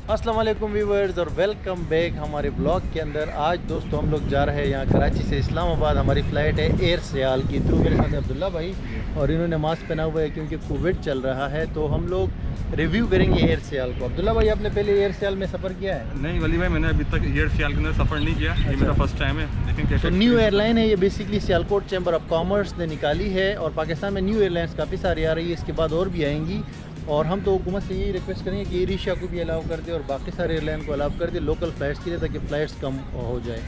अस्सलाम वालेकुम व्यूवर्स और वेलकम बैक हमारे ब्लॉग के अंदर। आज दोस्तों हम लोग जा रहे हैं यहाँ कराची से इस्लामाबाद। हमारी फ़्लाइट है एयर सियाल की थ्रू। मेरे साथ अब्दुल्ला भाई और इन्होंने मास्क पहना हुआ है क्योंकि कोविड चल रहा है। तो हम लोग रिव्यू करेंगे एयर सियाल को। अब्दुल्ला भाई, आपने पहले एयर सियाल में सफ़र किया है? नहीं वली भाई, मैंने अभी तक एयर सियाल के अंदर सफ़र नहीं किया। ये मेरा फर्स्ट टाइम है। लेकिन कैसे तो न्यू एयरलाइन है ये। Basically Sialkot chamber of commerce ने निकाली है और पाकिस्तान में न्यू एयरलाइंस काफ़ी सारी आ रही है। इसके बाद और भी आएंगी और हम तो हुकूमत से यही रिक्वेस्ट करेंगे कि एयर एशिया को भी अलाउ कर दे और बाकी सारे एयरलाइन को अलाउ कर दे लोकल फ़्लाइट्स के लिए, ताकि फ़्लाइट्स कम हो जाए।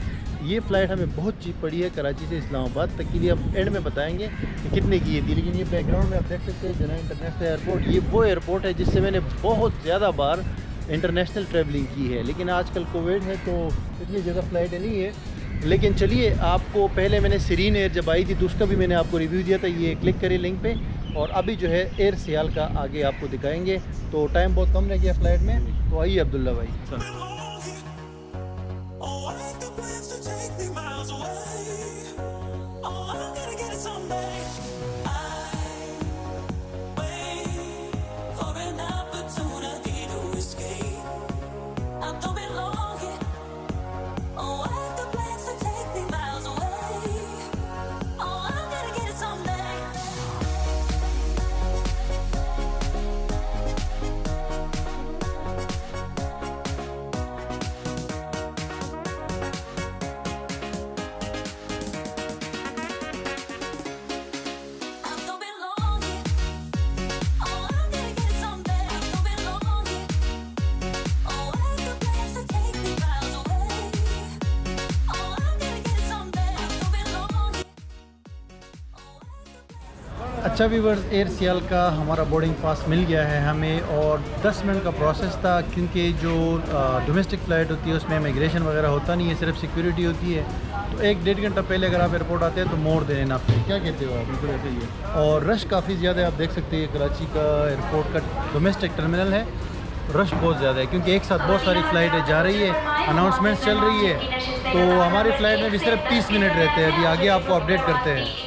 ये फ़्लाइट हमें बहुत चीप पड़ी है कराची से इस्लामाबाद तक के लिए। हम एंड में बताएंगे कि कितने की थी। लेकिन ये बैकग्राउंड में आप देख सकते हैं जना इंटरनेशनल एयरपोर्ट। ये वो एयरपोर्ट है जिससे मैंने बहुत ज़्यादा बार इंटरनेशनल ट्रैवलिंग की है। लेकिन आजकल कोविड है तो इतनी ज़्यादा फ़्लाइटें नहीं है। लेकिन चलिए, आपको पहले मैंने सीरीन एयर जब आई थी तो उसका भी मैंने आपको रिव्यू दिया था। ये क्लिक करें लिंक पे। और अभी जो है एयर सियाल का आगे आपको दिखाएंगे। तो टाइम बहुत कम रह गया फ़्लाइट में। तो आइए अब्दुल्ला भाई। अच्छा व्यूवर्स, एयर सियाल का हमारा बोर्डिंग पास मिल गया है हमें और 10 मिनट का प्रोसेस था। क्योंकि जो डोमेस्टिक फ़्लाइट होती है उसमें इमिग्रेशन वगैरह होता नहीं है, सिर्फ सिक्योरिटी होती है। तो 1-1.5 घंटा पहले अगर आप एयरपोर्ट आते हैं तो मोड़ दे देना आपसे। क्या कहते हो आप? बिल्कुल ऐसे ही है। और रश काफ़ी ज़्यादा है, आप देख सकते हैं कराची का एयरपोर्ट का डोमेस्टिक टर्मिनल है। रश बहुत ज़्यादा है क्योंकि एक साथ बहुत सारी फ़्लाइटें जा रही है, अनाउंसमेंट्स चल रही है। तो हमारी फ़्लाइट में भी सिर्फ 30 मिनट रहते हैं। अभी आगे आपको अपडेट करते हैं।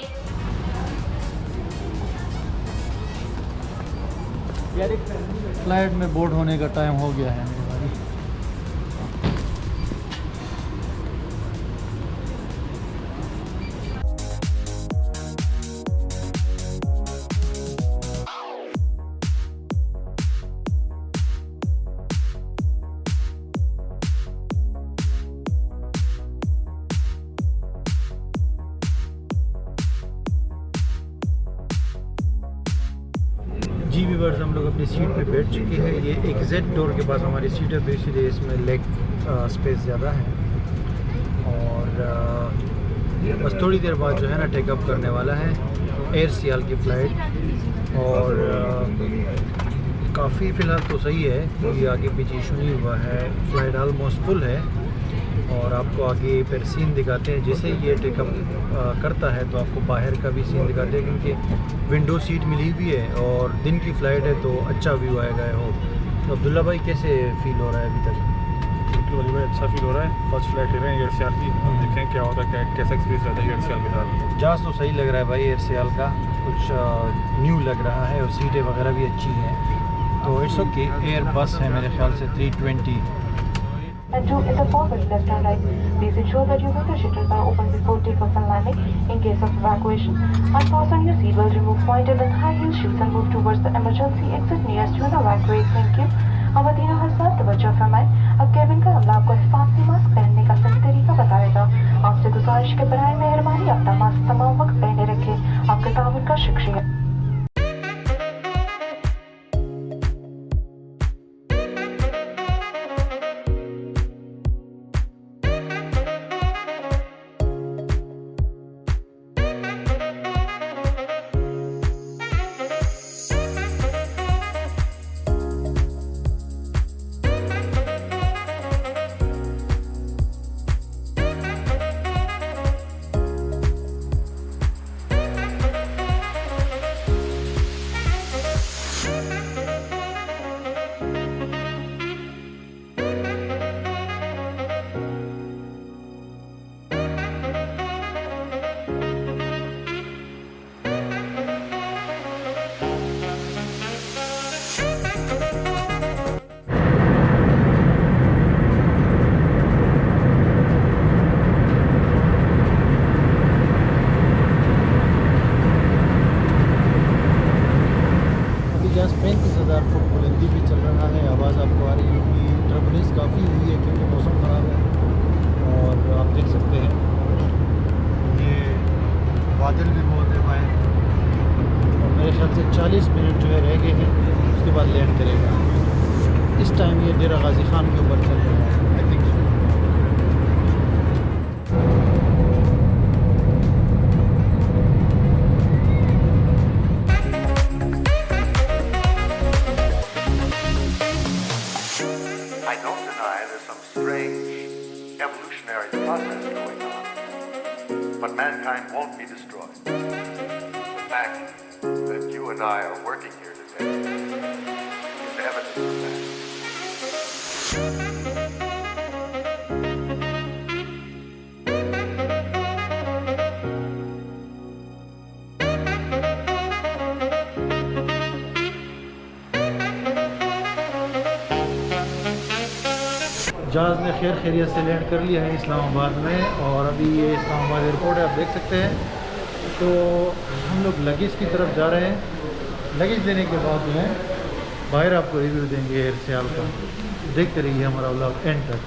फ्लाइट में बोर्ड होने का टाइम हो गया है मेरे भाई। जी व्यूअर्स, हम लोग अपनी सीट पे बैठ चुके हैं। ये एग्जिट डोर के पास हमारी सीट है, तो इसलिए इसमें लेग स्पेस ज़्यादा है। और बस थोड़ी देर बाद जो है ना टेकअप करने वाला है एयर सियाल की फ़्लाइट। और काफ़ी फ़िलहाल तो सही है, कोई आगे पीछे इशू नहीं हुआ है। फ़्लाइट ऑलमोस्ट फुल है और आपको आगे फिर सीन दिखाते हैं। जैसे ये टेकअप करता है तो आपको बाहर का भी सीन दिखाते हैं क्योंकि विंडो सीट मिली हुई है और दिन की फ़्लाइट है तो अच्छा व्यू आएगा। हो तो अब्दुल्ला भाई, कैसे फ़ील हो रहा है अभी तक? बिल्कुल वली भाई, अच्छा फील हो रहा है। फर्स्ट फ्लाइट ले रहे हैं एयर सियाल की। देखें क्या होता है, कैसा एक्सपीरियंस रहता है एयर सियाल के साथ। जहाज़ तो सही लग रहा है भाई एयर सियाल का, कुछ न्यू लग रहा है और सीटें वगैरह भी अच्छी हैं। तो इट्स ओके। एयर बस है मेरे ख्याल से 320। And 2 is a forward left and right. Please ensure that your window shutters are open before takeoff and landing in case of evacuation. Unfasten your seatbelt, remove pointed and high heel shoes and move towards the emergency exit nearest to the evacuate. Thank you. खवातीन हज़रात तवज्जो फरमाएं। अब cabin का अमला आपको हिफाजती mask पहनने का सही तरीका बताएगा। आपसे गुजारिश के बराए मेहरबानी अपना मास्क तमाम वक्त पहने रखें। आपके ताउन का शुक्रिया। बादल भी बहुत है बाहर और मेरे ख्याल से 40 मिनट जो है रह गए हैं, उसके बाद लैंड करेगा। इस टाइम ये डेरा गाजी खान के ऊपर चल रहा है, I think so. I don't deny there's some strange evolutionary process going on, but mankind won't be destroyed. The fact that you and I are working here today is evidence of that. जहाज़ ने खैर खैरियत से land कर लिया है इस्लामाबाद में और अभी ये इस्लामाबाद एयरपोर्ट है, आप देख सकते हैं। तो हम लोग लगेज की तरफ जा रहे हैं। लगेज लेने के बाद जो है बाहर आपको रिव्यू देंगे एयर सियाल का। देखते रहिए हमारा व्लॉग एंड तक।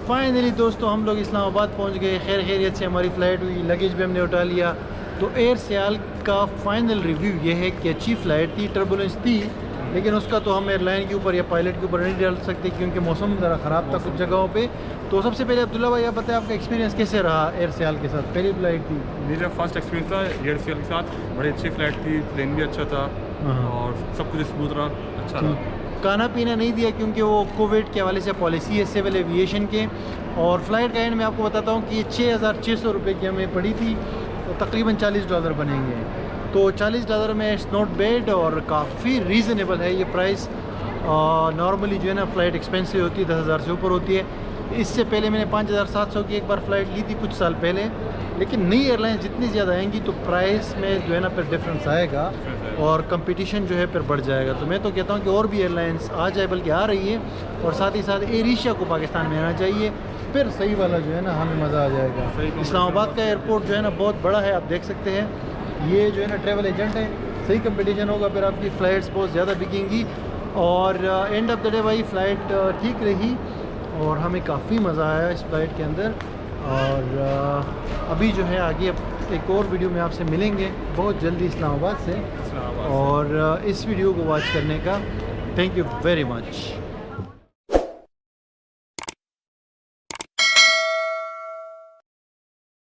फाइनली दोस्तों हम लोग इस्लामाबाद पहुंच गए, खैर खैरियत से हमारी फ़्लाइट हुई, लगेज भी हमने उठा लिया। तो एयर सियाल का फ़ाइनल रिव्यू ये है कि अच्छी फ़्लाइट थी, टर्बुलेंस थी, लेकिन उसका तो हम एयरलाइन के ऊपर या पायलट के ऊपर नहीं डाल सकते क्योंकि मौसम ज़रा ख़राब था कुछ जगहों पे। तो सबसे पहले अब्दुल्ला भाई आप बताएं आपका एक्सपीरियंस कैसे रहा एयर सियाल के साथ? पहली फ़्लाइट थी, मेरा फर्स्ट एक्सपीरियंस था एयर सियाल के साथ। बड़ी अच्छी फ़्लाइट थी, प्लेन भी अच्छा था और सब कुछ स्मूथ रहा, अच्छा रहा। खाना पीना नहीं दिया क्योंकि वो कोविड के हवाले से पॉलिसी है सिविल एविएशन के। और फ़्लाइट का एंड मैं आपको बताता हूँ कि ये 6,600 रुपये की हमें पड़ी थी, तो तकरीबन $40 बनेंगे। तो $40 में इट्स नॉट बैड और काफ़ी रीज़नेबल है ये प्राइस। नॉर्मली जो है ना फ़्लाइट एक्सपेंसिव होती है, 10,000 से ऊपर होती है। इससे पहले मैंने 5,700 की एक बार फ़्लाइट ली थी कुछ साल पहले, लेकिन नई एयरलाइन जितनी ज़्यादा आएंगी तो प्राइस में जो है ना फिर डिफरेंस आएगा और कंपटीशन जो है फिर बढ़ जाएगा। तो मैं तो कहता हूँ कि और भी एयरलाइंस आ जाए, बल्कि आ रही है, और साथ ही साथ एयर एशिया को पाकिस्तान में आना चाहिए, फिर सही वाला जो है ना हमें मज़ा आ जाएगा। इस्लामाबाद का एयरपोर्ट जो है ना बहुत बड़ा है, आप देख सकते हैं। ये जो है ना ट्रैवल एजेंट है, सही कंपटीशन होगा, फिर आपकी फ़्लाइट्स बहुत ज़्यादा बिकेंगी। और एंड ऑफ द डे भाई फ़्लाइट ठीक रही और हमें काफ़ी मज़ा आया इस फ़्लाइट के अंदर। और अभी जो है आगे एक और वीडियो में आपसे मिलेंगे बहुत जल्दी इस्लामाबाद से। और इस वीडियो को वॉच करने का थैंक यू वेरी मच।